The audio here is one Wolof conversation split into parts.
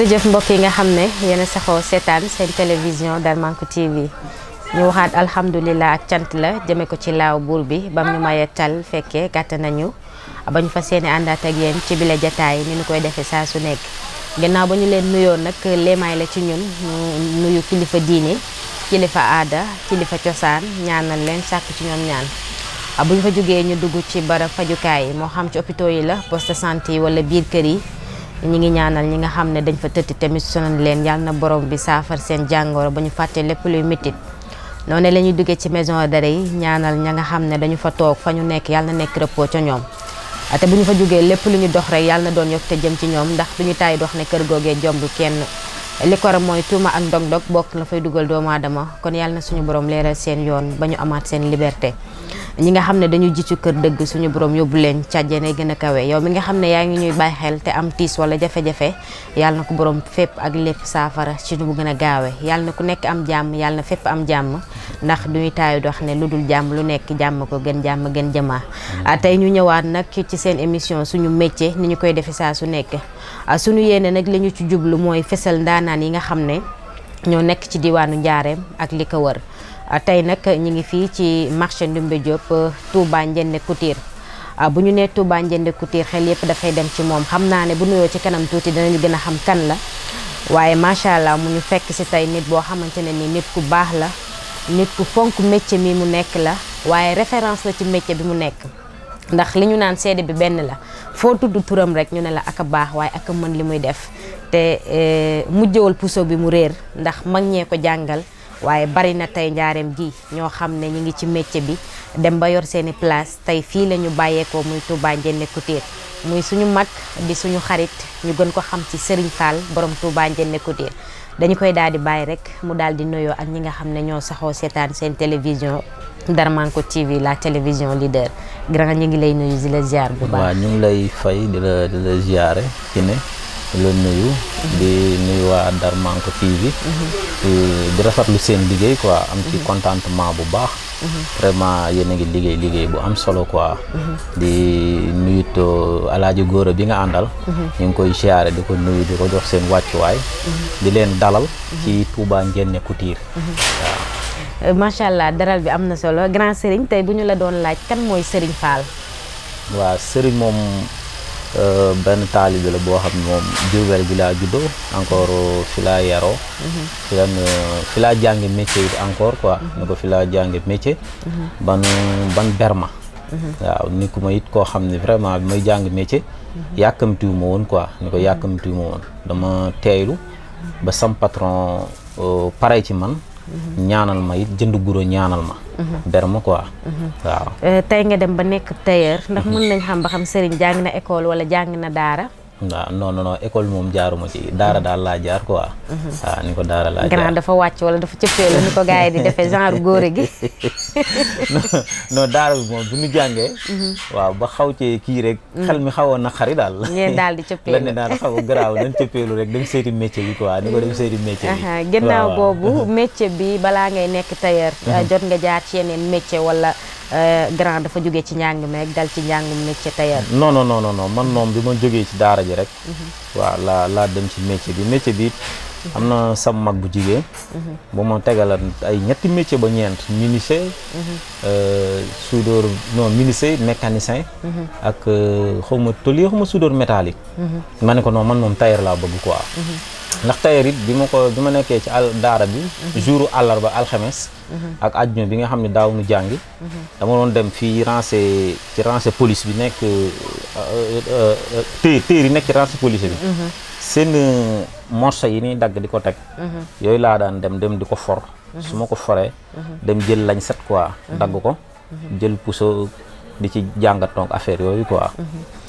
jërëjëf mbokk yi nga xam ne yéen a saxoo seetaan seen télévision Darmanko TV ñu waxaat alhamdulilah ak cant la jëme ko ci laaw buur bi bam ñu maye tal fekkee gàtt nañu ba ñu fas yéene àndaat ak yéen ci bile jataay ni ñu koy defee saa su nekk gannaaw ba ñu leen nuyoo nag leemaay la ci ñun ñu nuyu kilifa diine kilifa aada kilifa cosaan ñaanal leen sàkk ci ñoom ñaan bu ñu fa jógee ñu dugg ci barab fajukaay yi moo xam ci hôpitaux yi la poste de santé yi wala biir kër yi ñi ngi ñaanal ñi nga xam ne dañ fa tëdd tamit sonal leen yàlla na borom bi saafar seen jàngoro ba ñu fàtte lépp luy métit noonu la ñuy duggee ci maison d'arrêt yi ñaanal ña nga xam ne dañu fa toog fa ñu nekk yàlla na nekk repos ca ñoom te bu ñu fa jógee lépp lu ñu dox rek yàlla na doon yokk te jëm ci ñoom ndax du ñu taay dox ne kër googee jomb kenn li ko war mooy tuuma ak ndog-ndog bokk la fay dugal doomu aadama kon yàlla na suñu borom leeral seen yoon ba ñu amaat seen liberté ñi nga xam ne dañu jiitu kër dëgg suñu borom yóbbu leen càjjene gën a kawe yow mi nga xam ne yaa ngi ñuy bàyyi xel te am tiis wala jafe-jafe yàlla na ko borom fépp ak lépp saafara ci nu mu gën a gaawe yàlla na ku nekk am jàmm yàlla na fépp am jàmm ndax duñuy taayu dox ne lu dul jàmm lu nekk jàmm ko gën jàmm gën jëmaa tey ñu ñëwaat nag ci seen émission suñu métier ni ñu koy defe saa su nekk suñu yéene nag li ñu ci jublu mooy fesal ndaanaan yi nga xam ne ñoo nekk ci diwaanu Njaareem ak li ko wër tey nag ñu ngi fii ci marché Ndoumbé Diop Touba Ndiéndé Couture bu ñu nee Touba Ndiéndé Couture xel yëpp dafay dem ci moom xam naa ne bu nuyoo ci kanam tuuti dinañu gën a xam kan la waaye macha allah mu ñu fekk si tey nit boo xamante ne ni nit ku baax la nit ku fonk métier mi mu nekk la waaye référence la ci métier bi mu nekk ndax li ñu naan seede bi benn la foo tudd turam rek ñu ne la ak a baax waaye ak a mën li muy def te mujjewal puso bi mu réer ndax mag ñee ko jàngal waaye bari na tey njaareem gi ñoo xam ne ñu ngi ci métier bi dem ba yor seeni place tey fii la ñu bàyyeekoo muy Touba Ndiéndé Couture muy suñu mag di suñu xarit ñu gën ko xam ci Serigne Fall borom Touba Ndiéndé Couture dañu koy daal di bàyyi rek mu daal di nuyoo ak ñi nga xam ne ñoo saxoo seetaan seen télévision Darmanko TV la télévision leader grand ñu ngi lay nuyu di la ziar bu baax. waaw ñu ngi lay fay di la ziare ci ne di la nuyu di nuyu waa Darmanko TV di rafetlu seen liggéey quoi am ci contentement bu baax vraiment yéen a ngi liggéey bu am solo quoi di nuyut alaaji góora bi nga àndal ñu ngi koy ziare di ko nuyu di ko jox seen wàccuwaay di leen dalal ci Touba Ndiéndé Couture waaw macha allah daral bi am na solo grand Serigne tey bu ñu la doon laaj kan mooy Serigne Fall. waaw Serigne moom benn taalibe la boo xam ne moom Diourbel bi laa juddoo encore fi laa yaroo fi laa jànge métier yi encore quoi ni ko fi laa jànge métier ban berma waaw ni ku ma it koo xam ne vraiment bi may jàng métier yàkkamtiwu ma woon quoi ni ko yàkkamtiwu ma woon dama teeylu ba sam patron pare ci man ñaanal ma it jënd guro ñaanal ma berma quoi waaw tey nga dem ba nekk tailleur ndax mën nañ xam ba xam Serigne jàng na école wala jàng na daara waaw non école moom jaaruma ci daara daal laa jaar quoi waaw ni ko daara laa jaar grand dafa wàcc wala dafa cëppeelu ni ko gars yi di defee genre góore gi non daara bi moom bu ñu jàngee waaw ba xaw cee kii rek xel mi xawoon na xari daal ngeen daal di cëppeelu la ne daal xaw a garaaw nañ cëppeelu rek dem seeti métier bi quoi ni ko dem seeti métier bi ginnaaw boobu métier bi balaa ngay nekk tailleur jot nga jaar ci yeneen métier wala grand dafa jógee ci njàng mi rek dal ci njàngum métier tailleur non man moom bi ma jógee ci daara ji rek waaw laa dem ci métier bi am na sam mag bu jigéen bu ma tegalan ay ñetti métier ba ñeent menuisier soudeur non menuisier mécanicien ak xawma tôlier xawma soudeur métallique ma ne ko non man moom tailleur laa bëgg quoi ndax tailleur it bi ma nekkee ci daara bi jour àllarba alxames ak àjjuma bi nga xam ne daaw nu jàngi dama doon dem fii rancé police bi nekk téer yi nekk ci rancé police bi seen morceau yi ni dagg di ko teg yooyu laa daan dem di ko for su ma ko foree dem jël lañ set quoi dagg ko jël puso di ci jàngat donc affaire yooyu quoi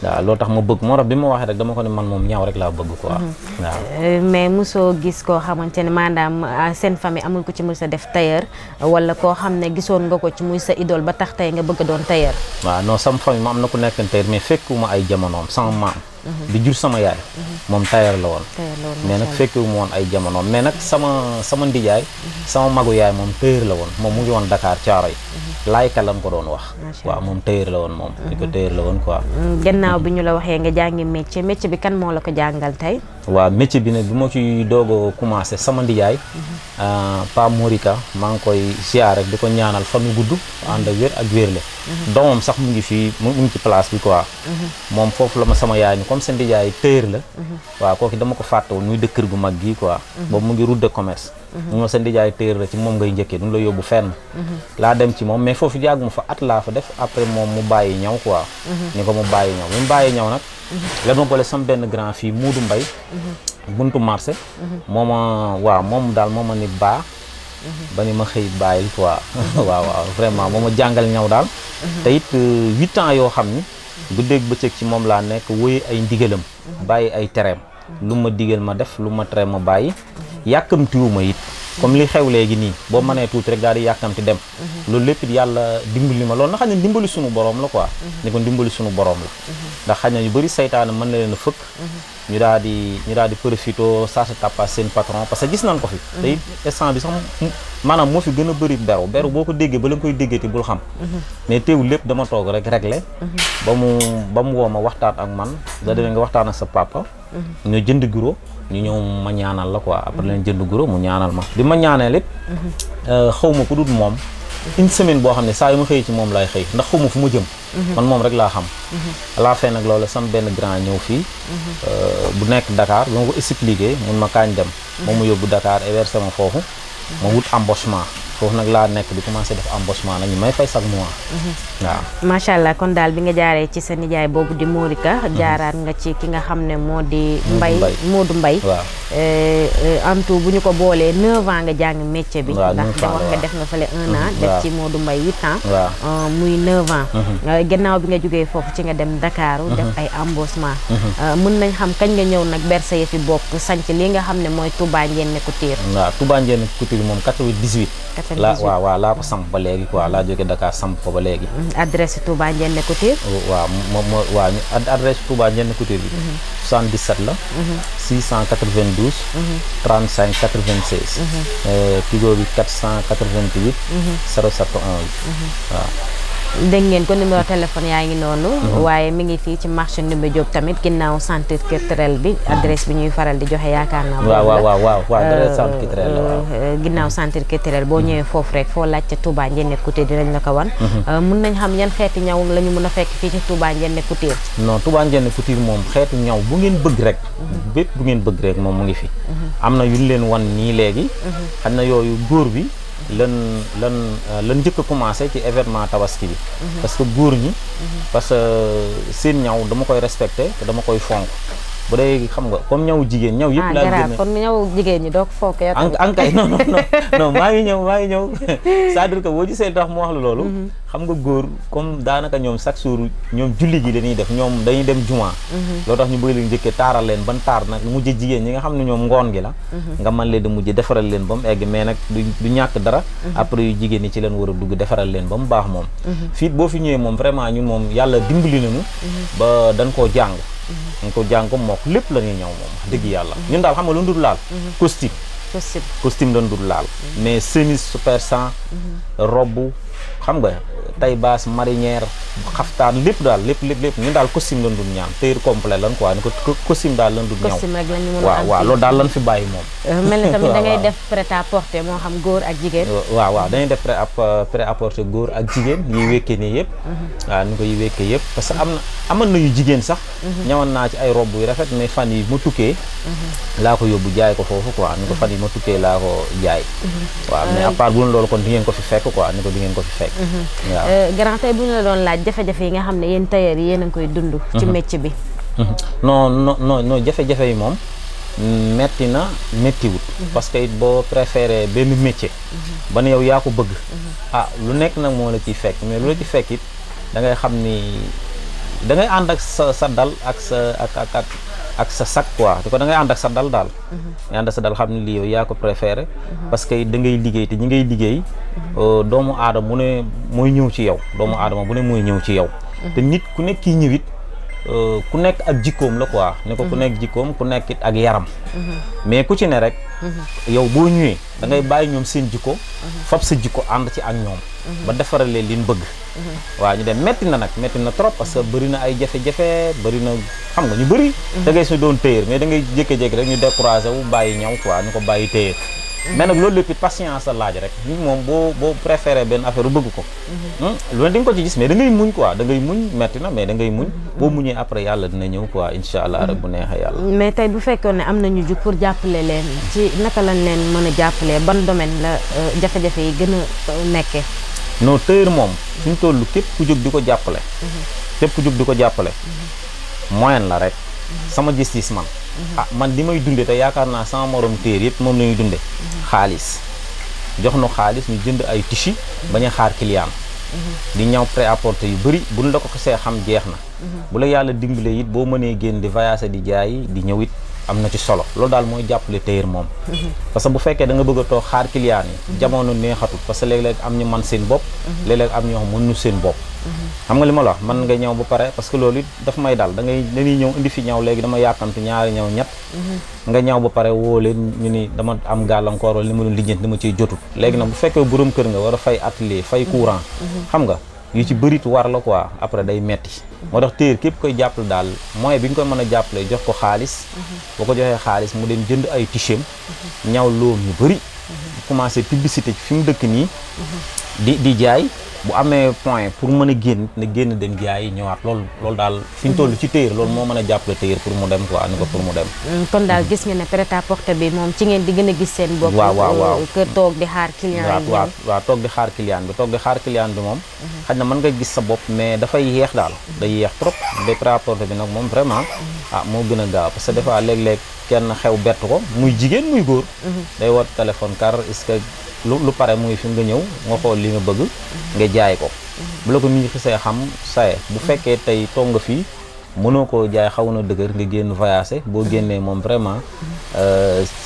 waaw loolu tax ma bëgg moo tax bi ma waxee rek dama ko ne man moom ñaaw rek laa bëgg quoi waaw mais mosoo gis koo xamante ne maanaam seen famille amul ko ci mos a def tailleur wala koo xam ne gisoon nga ko ci muy sa idole ba tax tey nga bëgg doon tailleur waaw non sama famille ma am na ku nekk tailleur mais fekkuma ay jamonoom sama maam di jur sama yaay moom tailleur la woon mais nag fekkewu mu woon ay jamonoom mais nag sama ndijaay sama magu yaay moom tailleur la woon moom mu ngi woon Dakar Thiaroye laayka lañ ko doon wax waaw moom tailleur la woon moom ni ko tailleur la woon quoi gannaaw bi ñu la waxee nga jàngi métier bi kan moo la ko jàngal tey waaw métier bi nag bi ma ci doog a commencé sama ndijaay Pa Morika maa ngi koy ziar rek di ko ñaanal fan wu gudd ànd ak wér ak wérle doomam sax mu ngi fii mu ngi ci place bi quoi moom foofu la ma sama yaay ni comme sa ndijaay tailleur la waaw kooku dama ko fàtte woon muy dëkk kër gu mag gii quoi boobu mu ngi route de commerce mu ma sa ndijaay tailleur la ci moom ngay njëkkee duñu la yóbbu fenn laa dem ci moom mais foofu yàggu ma fa at laa fa def après moom mu bàyyi ñaw quoi ni ko mu bàyyi ñaw mu bàyyi ñaw nag la ma boole sama benn grand fii Muudu Mbay buntu marché moom daal moo ma ni baa ba ni ma xëy bàyyil quoi waaw vraiment moo ma jàngal ñaw daal te it 8 ans yoo xam ni guddeeg bëccëg ci moom laa nekk wóoye ay ndigalam bàyyi ay tereem lu ma digal ma def lu ma tere ma bàyyi yàkkamtiwuma it comme li xew léegi nii boo mënee tuuti rek daal di yàkkamti dem loolu lépp it yàlla dimbali ma loolu na xam ne dimbali sunu borom la quoi ni ko dimbali sunu borom la ndax xañ na yu bëri saytaane mën na leen a fëkk ñu daal di profito ça se tapas seen patron parce que gis nañ ko fi te it instant bi sax maanaam moo fi gën a bëri beru boo ko déggee ba la nga koy déggee te bul xam mais teewul lépp dama toog rek réglé ba mu woo ma waxtaan ak man da demee nga waxtaan ak sa papa ñu jënd guro ñu ñëw ma ñaanal la quoi après leen jënd guro mu ñaanal ma bi ma ñaanee lépp xaw ma ku dul moom une semaine boo xam ne saa yu ma xëy ci moom lay xëy ndax xaw ma fu ma jëm man moom rek laa xam à la fin nag loolu sama benn grand ñëw fii bu nekk Dakar bi ma ko expliqué mun ma kaañ dem moom mu yóbbu Dakar versé ma foofu ma wut embauchement foofu nag laa nekk di commencé def embauchement nag ñu may fay chaque mois waaw macha allah kon daal bi nga jaaree ci sa nijaay boobu di Morika jaaraat nga ci ki nga xam ne moo di Moodu Mbay waaw en tout bu ñu ko boolee 9 ans nga jàng métier bi ndax da wax nga def nga fale 1 an def ci Moodu Mbay 8 ans muy 9 ans gannaaw bi nga jógee foofu ci nga dem Dakar def ay embauchement mën nañ xam kañ nga ñëw nag bersa yi fi bopp sanc li nga xam ne mooy Touba Ndiéné Couture waaw Touba Ndiéné Couture moom 98 waaw laa ko samp ba léegi quoi laa jóge Dakar samp ko ba léegi adresse Touba Ndiéné Couture waaw adresse Touba Ndiéné Couture bi 77 la 692 35 96 Tigo bi 488 07 11 waaw dégg ngeen ko numéro téléphone yaa ngi noonu waaye mi ngi fii ci marché Ndoumbé Diop tamit ginnaaw centre culturel bi adresse bi ñuy faral di joxe yaakaar naa waaw adresse centre culturel la ginnaaw centre culturel boo ñëwee foofu rek foo laajte Touba Ndiéné Couture dinañ la ko wan mun nañ xam yan xeeti ñaw la ñu mën a fekk fii ci Touba Ndiéné Couture non Touba Ndiéné Couture moom xeetu ñaw bu ngeen bëgg rek bépp bu ngeen bëgg rek moom mu ngi fi am na yu ñu leen wan nii léegi xam na yooyu góor bi lan njëkk a commencé ci événement tabaski bi parce que góor ñi parce que seen ñaw dama koy respecté te dama koy fonk bu dee xam nga comme ñaw jigéen ñaw yëpp laa gën a kon ñaw jigéen ñi doo ko fonk ankay non maa ngi ñëw c'est-à-dire que boo gisee tax mu wax la loolu xam nga góor comme daanaka ñoom chaque jour ñoom julli ji dañuy def ñoom dañuy dem juma loolu tax ñu bëgg leen njëkkee taaral leen ban taar nag mujj jigéen ñi nga xam ne ñoom ngoon gi la nga mën leen di mujj defaral leen ba mu egg mais nag du ñàkk dara après yu jigéen ñi ci leen war a dugg defaral leen ba mu baax moom fii boo fi ñëwee moom vraiment ñun moom yàlla dimbali nañu ba dañ koo jàng dañ ko jàng ko mook lépp la ñuy ñëw moom wax dëgg yàlla ñun daal xam nga lu dul laal costume lañ dul laal mais chemise super 100 robe xam nga tay basse marinière xaftaan lépp daal lépp ñun daal costume lañ dul ñaan tailleur complet lan quoi ni ko costume daal lañ dul ñëw costume rek lañu mën a waaw loolu daal lan fi bàyyi moom mel na tamit da ngay def prêt à porter moo xam góor ak jigéen waaw dañuy def prêt à porter góor ak jigéen yiy wékkee nii yëpp waaw ni ko yi wékkee yëpp parce que amoon na yu jigéen sax ñawoon naa ci ay robe yu rafet mais fan yi ma tukkee laa ko yóbbu jaay ko foofu quoi ni ko fan yi ma tukkee laa ko jaay waaw mais à part bu loolu kon di ngeen ko fi fekk quoi ni ko di ngeen ko fi fekk waaw grand tey bu ñu la doon laaj jafe-jafe yi nga xam ne yéen tailleur yi yéen a ngi koy dund ci métier bi non jafe-jafe yi moom metti na méttiwut parce que it boo préféré benn métier ba ne yow yaa ko bëgg lu nekk nag moo la ciy fekk mais lu la ci fekk it da ngay xam ni da ngay ànd ak sa dal ak sa sac quoi di ko da ngay ànd ak sa dal daal ngay ànd ak sa dal xam ne lii yow yaa ko préféré parce que da ngay liggéey te ñi ngay liggéey doomu aadama bu ne mooy ñëw ci yow doomu aadama bu ne mooy ñëw ci yow te nit ku nekk kii ñëwit ku nekk ak jikkoom la quoi ne ko ku nekk jikkoom ku nekk it ak yaram mais ku ci ne rek yow boo ñëwee da ngay bàyyi ñoom seen jikko fab sa jikko ànd ci ak ñoom ba defaralee liñ bëgg waaw ñu dem metti na nag metti na trop parce que bëri na ay jafe-jafe bëri na xam nga ñu bëri da ngay su doon téyër mais da ngay jékki-jékki rek ñu découragé wu bàyyi ñaw quoi ñu ko bàyyi téyër mais nag loolu lépp patience la laaj rek nit moom boo préféré benn affaire bu bëgg ko lu ne di nga ko ci gis mais da ngay muñ quoi da ngay muñ metti na mais da ngay muñ boo muñee après yàlla dina ñëw quoi incha allah rek bu neexee yàlla. mais tey bu fekkoon ne am nañu jug pour jàppale leen ci naka lañ leen mën a jàppalee ban domaine la jafe-jafe yi gën a nekkee. non tailleur moom suñ toll képp ku jóg di ko jàppale képp ku jóg di ko jàppale moyen la rek sama gis-gis man man li may dunde te yaakaar naa sama morom tailleur yëpp moom la ñuy dunde xaalis jox nu xaalis ñu jënd ay tissu bañ a xaar client di ñaw prêt-à-porter yu bëri buñ la ko xasee xam jeex na bu la yàlla dimbalee it boo mënee génn di voyager di jaay di ñëw it am na ci solo loolu daal mooy jàppale tailleur moom parce que bu fekkee da nga bëgg a toog xaar client yi jamono neexatul parce que léeg-léeg am ñu man seen bopp léeg-léeg am ñoo xam mënu seen bopp xam nga li ma la wax man nga ñëw ba pare parce que loolu it daf may dal dañuy ñëw indi fi ñaw léegi dama yàkkamti ñaari ñaw ñett nga ñaw ba pare woo leen ñu ni dama am gàllankoor wala li ma doon lijjanti dama ciy jotut léegi nag bu fekkee borom kër nga war a fay atelier fay courant xam nga yu ci bërit war la quoi après day metti moo tax tailleur képp koy jàppale daal moyen bi nga koy mën a jàppale jox ko xaalis boo ko joxee xaalis mu dem jënd ay t-shirt ñaw loom yu bëri commencé publicité ci fi mu dëkk nii di jaay bu amee point pour mën a génn dem jaay yi ñëwaat loolu daal fi ñu toll ci tailleur loolu moo mën a jàppale tailleur pour mu dem quoi ni ko pour mu dem kon daal gis nga ne prêt-à-porter bi moom ci ngeen di gën a gis seen bopp waaw que toog di xaar client yi waaw toog di xaar client bi moom xaj na mën nga gis sa bopp mais dafay yeex daal day yeex trop de prêt-à-porter bi nag moom vraiment moo gën a gaaw parce que des fois léeg-léeg kenn xew bett ko muy jigéen muy góor day woote téléphone car est-ce que lu pare muy fi nga ñëw nga xool li nga bëgg nga jaay ko bu la ko nit ñi xisee xam saye bu fekkee tey toog nga fii mënoo koo jaay xaw na dëgër nga génn voyager boo génnee moom vraiment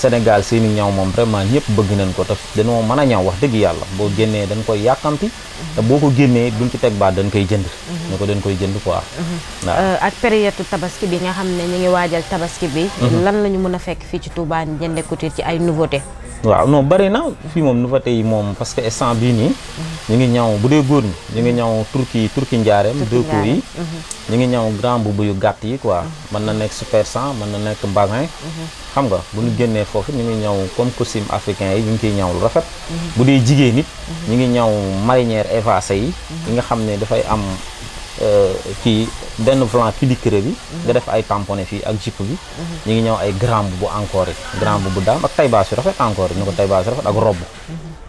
Sénégal seeni ñaw moom vraiment ñëpp bëgg nañ ko te dañoo mën a ñaw wax dëgg yàlla boo génnee dañ koy yàkkamti te boo ko génnee duñ ci teg baat dañ koy jënd ñu ko dañ koy jënd quoi waaw ak période tabaski bi nga xam ne ñu ngi waajal tabaski bi lan la ñu mën a fekk fii ci Touba Ndiéndé Couture ci ay nouveauté waaw non bari na fii moom nouveauté yi moom parce que instant bii nii ñu ngi ñaw bu dee góor ñi ñu ngi ñaw turki njaareem deux coups yi ñu ngi ñaw grand boubou yu gàtt yi quoi mën na nekk super 100 mën na nekk mbagin xam nga bu ñu génnee foofu ñu ngi ñaw comme costume africain yi ñu ngi koy ñaw lu rafet bu dee jigéen nit ñu ngi ñaw marinière évasé yi nga xam ne dafay am kii benn blanc pilicré bi nga def ay tamponné fii ak jupe bi ñu ngi ñëw ay grand boubou encore yi grand boubou daam ak taille basse yu rafet encore yi ñu ko taille basse yu rafet ak robe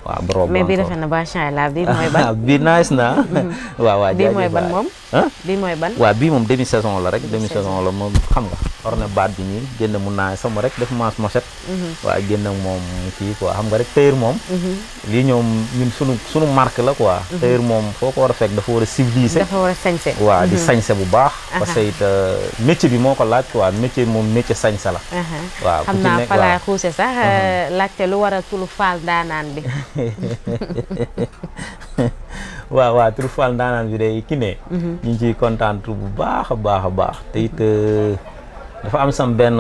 waaw robe mais bii rafet na macha allah bii mooy ban bii nice na waaw bii mooy ban moom bii mooy ban waaw bii moom demi saison la rek demi saison la moom xam nga orne baat bi nii génn mun naa sama rek def manche mochette waaw génn moom kii quoi xam nga rek tailleur moom lii ñoom ñun sunu marque la quoi tailleur moom foo ko war a fekk dafa war a civilisé dafa war a sañse waaw di sañse bu baax parce que it métier bi moo ko laaj quoi métier moom métier sañse la waaw xam naa fa laay xuuse sax laajte lu war a tulu faal ndaanaan bi waaw turu faal ndaanaan bi day ki ne ñu ngi ciy kontaan bu baax a baax te it dafa am sam benn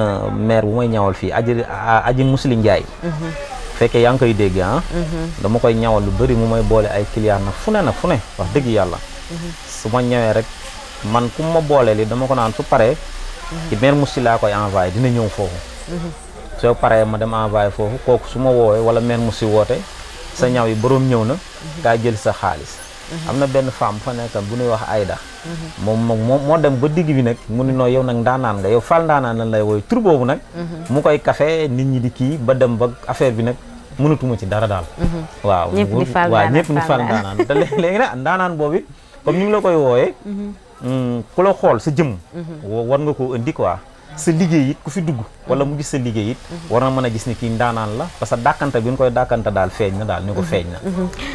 maire bu may ñawal fii aji Musli Njaay fekkee yaa ngi koy dégg dama koy ñawal lu bëri mu may boole ay client nag fu ne wax dëgg yàlla su ma ñëwee rek man ku ma boole li dama ko naan su paree ci maire Musli laa koy envoyé dina ñëw foofu soo paree ma dem envoyé foofu kooku su ma woowee wala maire Musli woote sa ñaw yi boroom ñëw na kaa jël sa xaalis am na benn femme fa nekk bu ñuy wax Aïda moom moo dem ba digg bi nag mu ne noo yow nag ndaanaan nga yow Fall ndaanaan lan lay wooy tur boobu nag mu koy café nit ñi di kii ba dem ba affaire bi nag mënatuma ci dara daal waaw ñëpp ni Fall ndaanaan te léegi nag ndaanaan boobu comme ñu ngi la koy wooyee ku la xool sa jëm war nga koo indi quoi sa liggéey it ku fi dugg wala mu gis sa liggéey it war na mën a gis ni kii ndaanaan la parce que dàkkante bi ñu koy dàkkante daal feeñ na daal ni ko feeñ na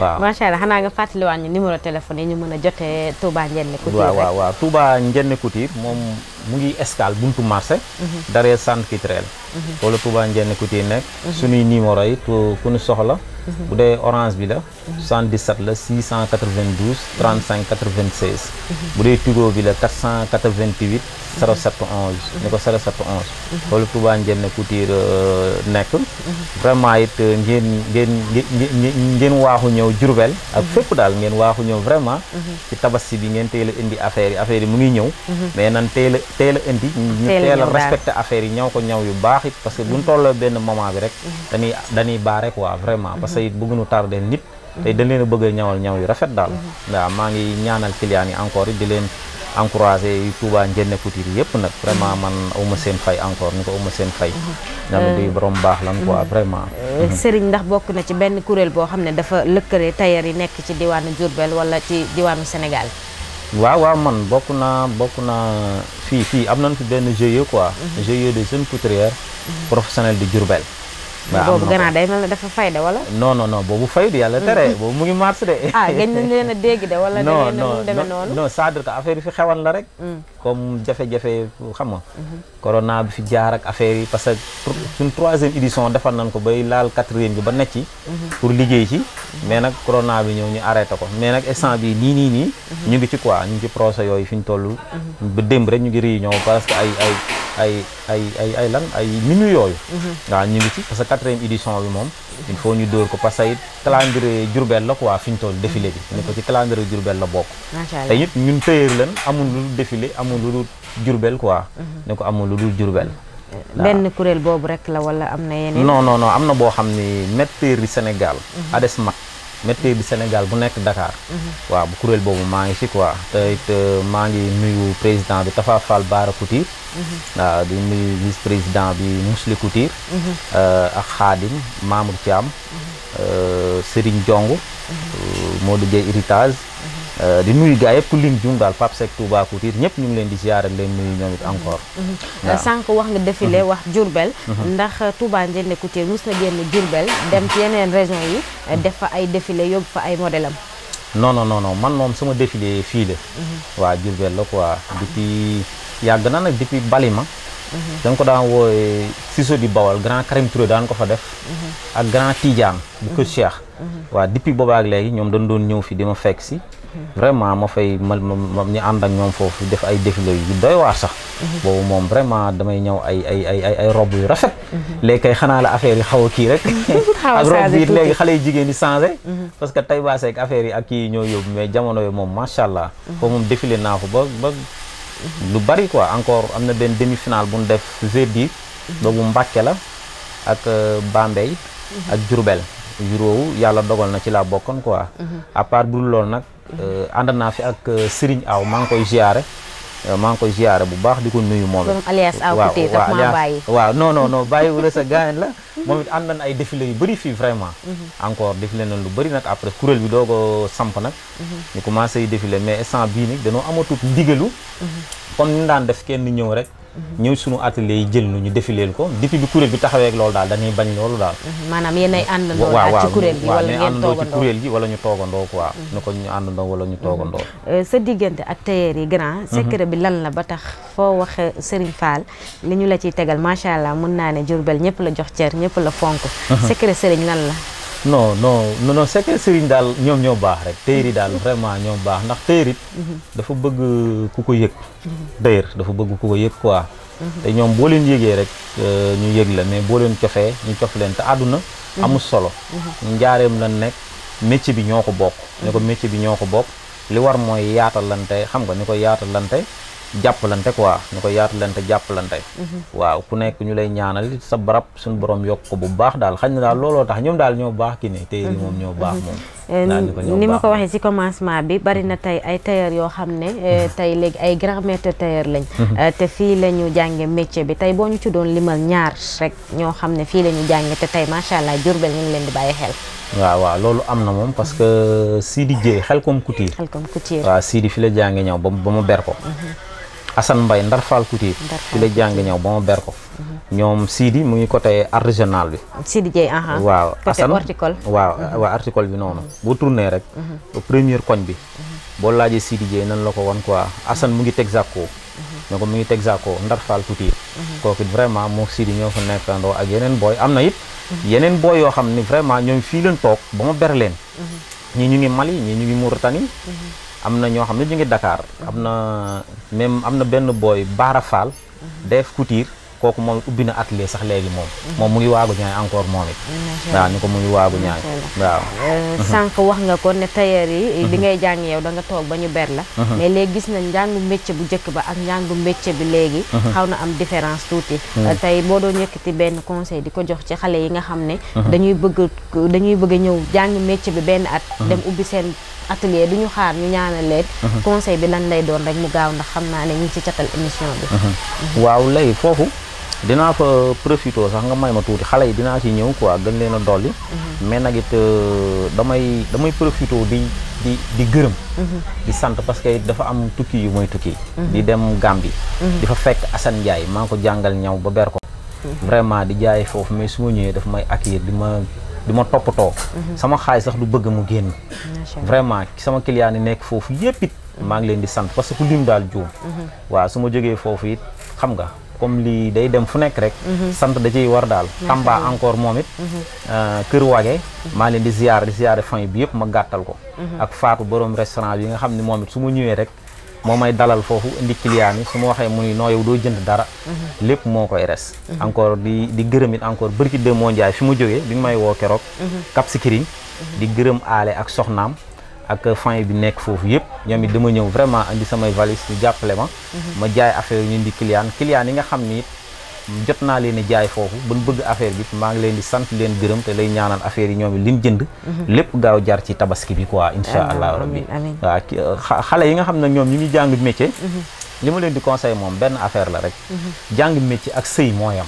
waaw macha allah xanaa nga fàttaliwaat ñu numéro téléphone yi ñu mën a jotee Touba Ndiéné Couture waaw Touba Ndiéné Couture moom mu ngi Escale buntu marché derrière centre culturel wala Touba Ndiéné Couture nekk suñuy numéro yi ku ñu soxla bu dee orange bi la 77 la 692 35 96 bu dee Tigo bi la 488 07 11 ni ko 07 11 wala Touba Ndiéné Couture nekk vraiment it ngeen waaxu ñëw Diourbel ak fépp daal ngeen waaxu ñëw vraiment ci tabaski bi ngeen teel a indi affaire yi mu ngi ñëw mais nan teel a indi ñu teel a respecté affaire yi ñëw ko ñëw yu baax it parce que buñ tolloo benn moment bi rek dañuy baare quoi vraiment parce que it bëgguñu tardé nit tey dañ leen a bëgg a ñawal ñaw yu rafet daal waaw maa ngi ñaanal client yi encore it di leen encouragé yu Touba Ndiéné Couture yëpp nag vraiment man awma seen fay encore ni ko awma seen fay ñam di borom baax lan quoi vraiment Serigne ndax bokk na ci benn kuréel boo xam ne dafa lëkkale tailleur yi nekk ci diwaanu Diourbel wala ci diwaanu Sénégal waaw man bokk naa fii am nañ fi benn GIE quoi GIE des jeunes couturières professionnels de Diourbel boobu gannaaw day mel ne dafa fay de wala non boobu fay di yàlla tere boobu mu ngi mars de gëj nañ leen a dégg de wala mu demee noonu non c'est-à-dire que affaire yi fi xewan la rek comme jafe-jafe xam nga corona bi fi jaar ak affaire yi parce que suñ 3e édition defar nañ ko bay laal 4e bi ba nekk ci pour liggéey ci mais nag corona bi ñëw ñu arrêté ko mais nag instant bi nii ñu ngi ci quoi ñu ngi ci procès yooyu fi ñu toll ba démb rek ñu ngi réunion parce que ay minuit yooyu waaw ñu ngi ci parce que 4e édition bi moom il faut ñu dóor ko parce que it calendrier Diourbel la quoi fi ñu toll défilé bi ni ko ci calendrier Diourbel la bokk te it ñun tëyër lan amul lu dul défilé amul lu dul Diourbel quoi ne ko amul lu dul Diourbel benn kuréel boobu rek la wala am na yeneen non am na boo xam ni maître du Sénégal ADESMAC maître du Sénégal bu nekk Dakar waaw bu kuréel boobu maa ngi ci quoi te it maa ngi nuyu président bi Tafa Fall Bara Couture waaw di nuyu vice président bi Mousli Couture ak Khadim Mamour Thiam Serigne Diongo Modou Gueye héritage di nuyu gars yëpp ku lim jum daal Pape Seck Touba Couture ñëpp ñu ngi leen di ziare leen nuyu ñoom it encore sànq wax nga défilé wax Diourbel ndax Touba Ndiéné Couture mus na génn Diourbel dem ci yeneen région yi def fa ay défilé yóbbu fa ay modèle am non man moom sama défilé fii la waa Diourbel la quoi depuis yàgg na nag depuis Balima dañ ko daan woowe Siso di Bawal grand Karim Touré daan ko fa def ak grand Tidiane bu kër Cheikh waaw depuis boobaak léegi ñoom dañ doon ñëw fi di ma fekk si vraiment ma fay ma ñu ànd ak ñoom foofu def ay défilé yu doy waar sax boobu moom vraiment damay ñëw ay robe yu rafet léegi kay xanaa la affaire yi xaw a kii rek ak robe bi léegi xale yu jigéen di changé parce que tay baaseeg affaire yi ak kii ñoo yóbbu mais jamono yi moom macha allah foofu moom défilé naa ko ba lu bari quoi encore am na benn demi-finale bu ñu def jeudi boobu Mbàkke la ak Bambey ak Diourbel juróowu yàlla dogal na ci laa bokkoon quoi à part bu loolu nag ànd naa fi ak Serigne Aw maa ngi koy ziare bu baax di ko nuyu moom alias Aw Couture daf maa bàyyi waaw non bàyyi wala sa gaañ la moom it ànd nañ ay défilé yu bëri fii vraiment encore défilé nañ lu bëri nag après kuréel bi doo ko samp nag ñu commencé yi défilé mais instant bii nag dañoo amatut ndigalu comme ni daan def kenn ñëw rek ñëw suñu atelier yi jël ñu défileel ko depuis bi kuréel bi taxawee ak loolu daal dañuy bañ loolu daal maanaam yéen ay àndandoo daal ci kuréel gi wala ngeen àndandoo ci kuréel gi wala ñu toogandoo quoi ne ko ñu àndandoo wala ñu toogandoo sa diggante ak tailleur yi grand secret bi lan la ba tax foo waxe Serigne Fall li ñu la ciy tegal macha allah mën naa ne Diourbel ñëpp la jox cër ñëpp la fonk secret Serigne lan la non secret Serigne daal ñoom ñoo baax rek tailleur yi daal vraiment ñoo baax ndax tailleur it dafa bëgg ku ko yëg tailleur dafa bëgg ku ko yëg quoi te ñoom boo leen yëgee rek ñu yëg la mais boo leen cofee ñu cof leen te àdduna amul solo njaareem lan nekk métier bi ñoo ko bokk ni ko métier bi ñoo ko bokk li war mooy yaatalante xam nga ni ko yaatalante jàppalante quoi ñu ko yaatalante jàppalante waaw ku nekk ñu lay ñaanal sa barab suñu borom yokk ko bu baax daal xañ na daal looloo tax ñoom daal ñoo baax ki ne tailleur yi moom ñoo baax moom ni ma ko waxee ci commencement bi bari na tey ay tailleur yoo xam ne tey léegi ay grand maître tailleur lañ te fii la ñu jànge métier bi tey boo ñu ci doon limal ñaar rek ñoo xam ne fii la ñu jànge te tey macha allah Diourbel ñu ngi leen di bàyyi xel waaw loolu am na moom parce que Sidi Dieye Xelkom Couture waaw Sidi fi la jànge ñëw ba mu ber ko Assane Mbaye Ndar Fall Couture fi la jàng ñëw ba ma ber ko ñoom Sidi mu ngi côté artisanal bi Sidi Dieye waaw côté horticole waaw horticole bi noonu boo tourné rek première koñ bi boo laajee Sidi Dieye nan la ko wan quoi Assane mu ngi Texaco ne ko mu ngi Texaco Ndar Fall Couture kooku vraiment moo Sidi ñoo fa nekkandoo ak yeneen booy am na it yeneen booy yoo xam ni vraiment ñoom fii leen toog ba ma ber leen ñii ñu ngi Mali ñii ñu ngi Mauritanie am na ñoo xam ne ñu ngi Dakar am na benn booy Baara Fall def couture kooku moom ubbi na atelier sax léegi moom mu ngi waagu ñaay encore moom it waaw ni ko mu ngi waagu ñaay waaw sànq wax nga ko ne tailleur yi bi ngay jàng yow da nga toog ba ñu ber la mais léegi gis nañ njàngu métier bu njëkk ba ak njàngu métier bi léegi xaw na am différence tuuti tey boo doon yëkkati benn conseil di ko jox ci xale yi nga xam ne dañuy bëgg ñëw jàng métier bi benn at dem ubbi seen atelier du ñu xaar ñu ñaanal leen conseil bi lan lay doon rek mu gaaw ndax xam naa ne ñu ngi ci catal émission bi waaw léegi foofu dinaa fa profité sax nga may ma tuuti xale yi dinaa ci ñëw quoi gën leen a dolli mais nag it damay profité di gërëm di sant parce que dafa am tukki yu mooy tukki di dem Gambie di fa fekk Assane Ndiaye maa ngi ko jàngal ñaw ba ber ko vraiment di jaay foofu mais su ma ñëwee dafa may accueillir di ma toppatoo sama xaalis sax du bëgg mu génn vraiment sama client yi nekk foofu yëpp it maa ngi leen di sant parce que ku lim daal juum waaw su ma jógee foofu it xam nga comme lii day dem fu nekk rek sant da ciy war daal Tamba encore moom it Kër Wage maa leen di ziyaare famille bi yëpp ma gàttal ko ak Fatou borom restaurant bi nga xam ne moom it su ma ñëwee rek moo may dalal foofu indi client yi su ma waxee mu ni noo yow doo jënd dara lépp moo koy res encore di gërëm it encore bërki de moo njaay fi mu jógee bi nga may woo keroog Cap Skirring di gërëm aale ak soxnaam ak famille bi nekk foofu yëpp ñoom it dama ñëw vraiment indi samay valise ñu jàppale ma jaay affaire yi ñu indi client yi nga xam ni it jot naa leen di jaay foofu ba ñu bëgg affaire bi maa ngi leen di sant leen gërëm te lay ñaanal affaire yi ñoom it liñ jënd lépp gaaw jar ci tabaski bi quoi insha allah rabbi waaw xale yi nga xam ne ñoom ñu ngi jàng métier li ma leen di conseil moom benn affaire la rek jàng métier ak sëy moo yam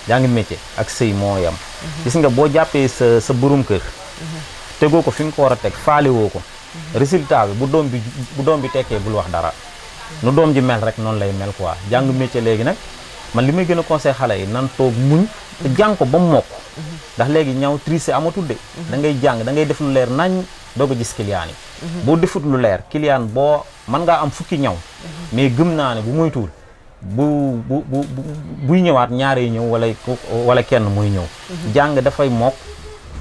jàng métier ak sëy moo yam gis nga boo jàppee sa borom kër tegoo ko fi nga ko war a teg faale woo ko résultat bi bu doom bi tekkee bul wax dara nu doom ji mel rek noonu lay mel quoi jàng métier léegi nag man li may gën a conseil xale yi nan toog muñ te jàng ko ba mu mokk ndax léegi ñaw tricher amatul de da ngay jàng da ngay def lu leer nañ doog a gis client yi boo defut lu leer client boo mën ngaa am fukki ñaw mais gëm naa ne bu moytuwul buy ñëwaat ñaaree ñëw wala kenn muy ñëw jàng dafay mokk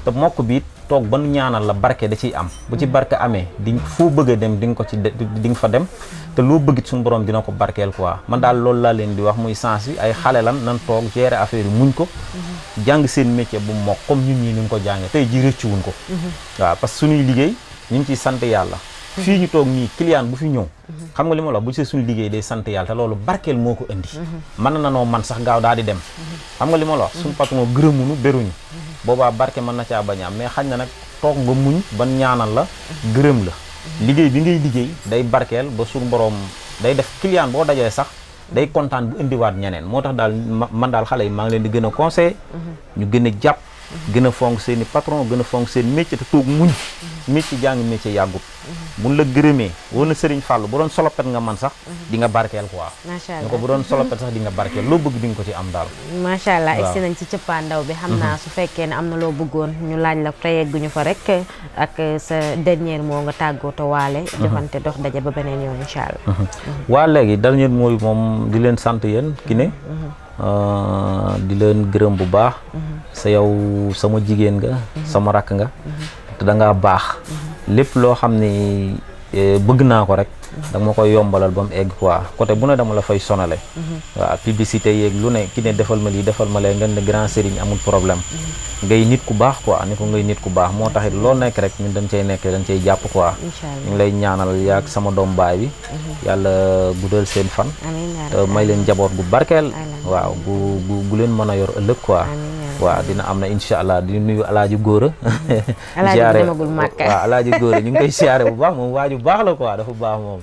te mokk bi toog ba nu ñaanal la barke da ciy am bu ci barke amee di foo bëgg a dem di nga fa dem te loo bëggit suñu borom dina ko barkeel quoi man daal loolu laa leen di wax muy sens bi ay xale lan nan toog gérer affaire yi muñ ko jàng seen métier bu mokk comme ñun ñii ni nga ko jàngee tey ji rëccuwuñ ko waaw parce que suñuy liggéey ñu ngi ciy sant yàlla fii ñu toog nii client bu fi ñëw xam nga li ma la wax bu ci suñu liggéey day sant yàlla te loolu barkeel moo ko indi mën na noo man sax gaaw daal di dem xam nga li ma la wax suñu patron gërëmunu beruñu boobaa barke mën na caa bañ a am mais xañ na nag toog nga muñ ban ñaanal la gërëm la liggéey bi ngay liggéey day barkeel ba suñu borom day def client boo dajee sax day kontaan bu indiwaat ñeneen moo tax daal man daal xale yi maa ngi leen di gën a conseillé ñu gën a jàpp gën a fonk seen i patron gën a fonk seen métier te toog muñ métier jàng métier yàggut buñ la gërëmee woo na Serigne Fallou bu doon solopet nga man sax di nga barkeel quoi macha allah ñu ko bu doon solopet sax di nga barkeel loo bëgg di nga ko ci am daal macha allah egsi nañ ci cëppaandaw bi xam naa su fekkee ne am na loo bëggoon ñu laaj la te yegguñu fa rek ak sa dernier mot nga tàggatoo waale joxante dox daje ba beneen yoon incha allah waa léegi dernier mot moom di leen sant yéen ki ne di leen gërëm bu baax sa yow sama jigéen nga sama rakk nga te da ngaa baax lépp loo xam ne bëgg naa ko rek danga ma koy yombalal ba mu egg quoi côté bu ne dama la fay sonale waaw publicité yeeg lu ne ki ne defal ma lii defal ma lee ngeen ne grand sérigne amul problème ngay nit ku baax quoi ni ko ngay nit ku baax moo taxit loo nekk rek ñun dañ cay nekk dañ cay jàpp quoi ñu ngi lay ñaanal yaag sama doom baay bi yàlla guddal seen fan te may leen njaboot gu barkeel waaw bu leen mën a yor ëllëg quoi waaw dina am na incha allah di nuyu alaaji góora alaaji demagul Màkka waaw alaaji góora ñu ngi koy siyaare bu baax moom waaju baax la quoi dafa baax moom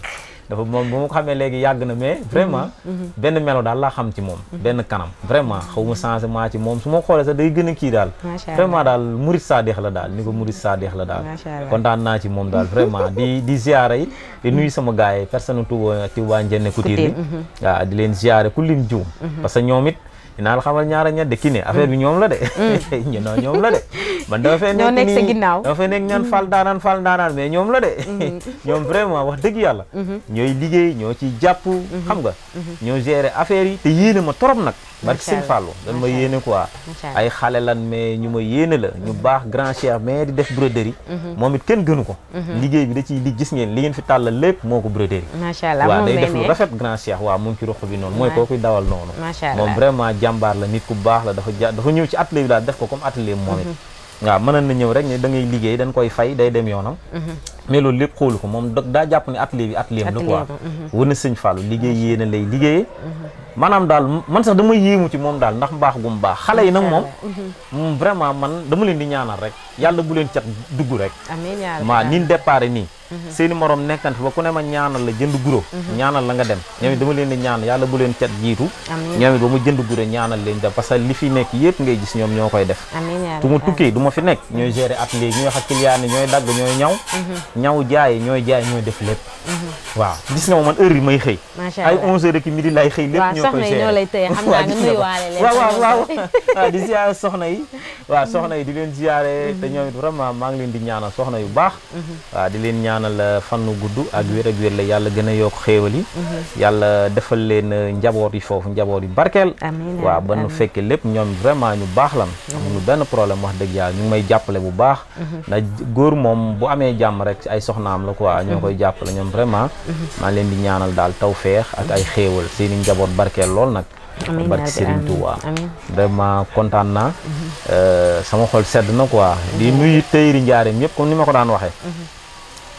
dafa moom bu ma ko xamee léegi yàgg na mais vraiment benn melo daal laa xam ci moom benn kanam vraiment xaw ma changement ci moom su ma xoolee sax day gën a kii daal vraiment daal murid saadix la daal ni ko murid saadix la daal kontaan naa ci moom daal vraiment di ziare yi di nuyu sama gars yi personne Touba Ndiéné Couture bi waaw di leen ziare ku lim juum parce que ñoom it dinaa la xamal ñaara ñett de kii ne affaire bi ñoom la de ñoom la de man dama fay nekk nii dama fay nekk ñaan fal daanaan mais ñoom la de ñoom vraiment wax dëgg yàlla ñooy liggéey ñoo ci jàpp xam nga ñoo gérer affaire yi te yéene ma trop nag barki sëñ Fallou dañ ma yéene quoi ay xale lan mais ñu ma yéene la ñu baax grand cher mais di def broderie moom it kenn gënu ko liggéey bi da ciy gis ngeen li ngeen fi tàllal lépp moo ko broderie waaw day def lu rafet grand cher waaw mu ngi ci ruq bi noonu mooy kookuy dawal noonu moom vraiment jàmbaar la nit ku baax la dafa ñëw ci atelier bi daal def ko comme atelier moom it waaw mënoon na ñëw rek ne da ngay liggéey dañ koy fay day dem yoonam mais loolu lépp xoolu ko moom daa jàpp ne atelier bi atelier am la quoi wër na sëñ Fallou liggéey yéena lay liggéeyee maanaam daal man sax dama yéemu ci moom daal ndax mbaax gu mu baax xale yi nag moom vraiment man dama leen di ñaanal rek yàlla bu leen cat dugg rek maa nin déparé nii seeni morom nekkante ba ku ne ma ñaanal la jënd guro ñaanal la nga dem ñoom it dama leen di ñaan yàlla bu leen cat jiitu ñoom it ba mu jënd guro ñaanal leen dem parce que li fi nekk yëpp ngay gis ñoom ñoo koy def su ma tukkee du ma fi nekk ñooy gérer atelier ñooy wax ak client yi ñooy dagg ñooy ñaw jaay ñooy def lépp waaw gis nga ma man heure yi may xëy ay 11h rek midi lay xëy lépp ñoo koy gérer waaw di ziare soxna yi waaw soxna yi di leen ziare te ñoom it vraiment maa ngi leen di ñaanal soxna yu baax waaw di leen ñaanal fannu gudd ak wér la yàlla gën a yokk xéewal yi yàlla defal leen njaboot yi foofu njaboot yi barkeel waaw ba nu fekkee lépp ñoom vraiment ñu baax lan amuñu benn problème wax dëgg yàlla ñu ngi may jàppale bu baax ndax góor moom bu amee jàmm rek ci ay soxnaam la quoi ñoo koy jàppale ñoom vraiment maa leen di ñaanal daal tawfeex ak ay xéewal seeni njaboot barkeel lool nag barki Serigne Touba vraiment kontaan naa sama xol sedd na quoi di nuyu tëyri njaareem yëpp comme ni ma ko daan waxee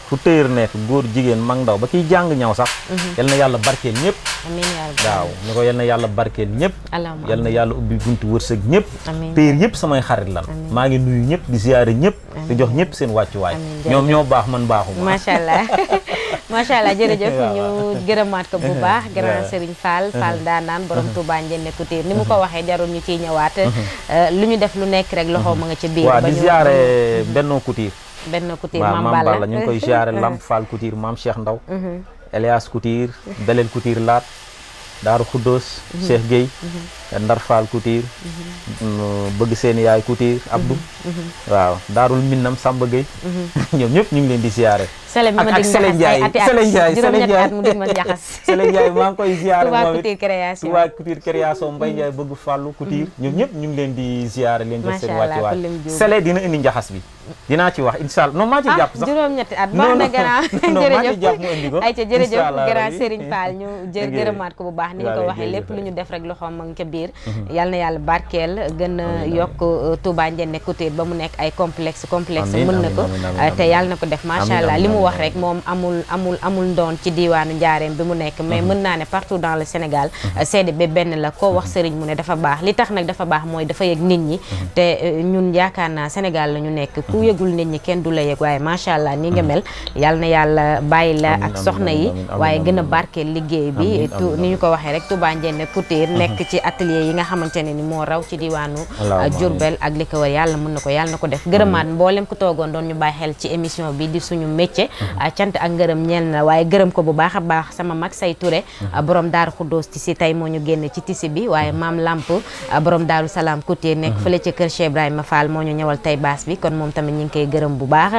fu tëyër nekk góor jigéen mag ndaw ba kiy jàng ñaw sax yal na yàlla barkeel ñëpp waaw ni ko yal na yàlla barkeel ñëpp yal na yàlla ubbi buntu wërsëg ñëpp tëyër yëpp samay xarit lan maa ngi nuyu ñëpp di ziyaare ñëpp di jox ñëpp seen wàccuwaay ñoom ñoo baax man baaxuma macha allah jërëjëf ñu gërëmaat ko bu baax grand Serigne Fall daanaan borom Touba Ndiéné Couture ni mu ko waxee jarul ñu ciy ñëwaat lu ñu def lu nekk rek loxo ma nga ca biir waaw di ziyaare Benno Couture Maam Balla ñu ngi koy ziare Lamp Fall Couture Maam Cheikh Ndaw Elias Couture Belel Couture Laat Daaru Xuddoos Cheikh Gueye Ndar Fall Couture bëgg seen yaay Couture Abdou waaw Daarul Minnam Samba Gueye ñoom ñëpp ñu ngi leen di ziare ak Sele Ndiaye mu dig ma jaxas Sele Ndiaye maa ngi koy ziare Touba Couture création Touba Couture création Mbaye Ndiaye bëgg Fallu Couture ñoom ñëpp ñu ngi leen di ziare leen jox seen wàccuwaay Sele dina indi njaxas bi dinaa ci wax inshallah non maa ci jàpp sax juróom-ñetti at baax na grand jërëjëf mu indi ko ayca jërëjëf grand Serigne Fall ñu gërëmaat ko bu baax ni ñu ko waxee lépp lu ñu def rek loxoom ma ngi ca biir yal na yàlla barkeel gën a yokk Touba Ndiéné Couture ba mu nekk ay complexe mën na ko te yàlla na ko def macha allah li mu wax rek moom amul ndoon ci diiwaanu njaareem bi mu nekk mais mën naa ne partout dans le Sénégal seede ba benn la koo wax Serigne mu ne dafa baax li tax nag dafa baax mooy dafa yëg nit ñi te ñun yaakaar naa Sénégal la ñu nekk ku yëgul nit ñi kenn du la yëg waaye macha allah ni nga mel yal na yàlla bàyyi la ak soxna yi waaye gën a barkeel liggéey bi ni ñu ko waxee rek Touba Ndiéné Couture nekk ci atelier yi nga xamante ne ni moo raw ci diwaanu Diourbel ak li ko wër yàlla mën na ko yàlla na ko def gërëmaat mboolem ku toogoon doon ñu bàyyi xel ci émission bi di suñu métier cant ak ngërëm ñeel na waaye gërëm ko bu baax a baax sama mag say Touré borom Daaru Xuddoos tisi tey moo ñu génn ci tisi bi waaye maam Lamp borom Daaru Salaam Couture nekk fële ca kër Cheikh Ibrahima Fall moo ñu ñëwal tey baas bi kon moom tamit ñu ngi koy gërëm bu baax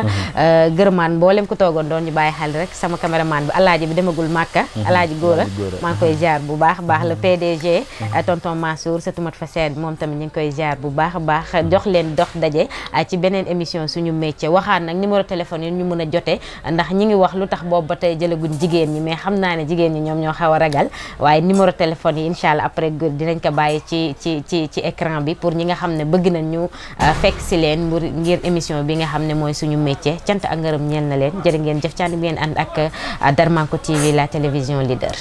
gërëmaan mboolem ku toogoon doon ñu bàyyi xel rek sama caméraman bi alaaji bi demagul Màkka alaaji Góora maa ngi koy ziar bu baax baax le PDG tonton Mansour sa tumat fa seed moom tamit ñu ngi koy ziar bu baax a baax jox leen dox daje ci beneen émission suñu métier waxaat nag numéro téléphone yi ñu mën a jotee ndax ñi ngi wax lu tax boobu ba tey jëlaguñ jigéen ñi mais xam naa ne jigéen ñi ñoom ñoo xaw a ragal waaye numéro téléphone yi incha allah après dinañ ko bàyyi ci écran bi pour ñi nga xam ne bëgg nañ ñu fekk si leen ngir émission bi nga xam ne mooy suñu métier cant ak ngërëm ñeel na leen jërë ngeen jëf ci ànd ngeen ànd ak Darmanko TV la télévision leader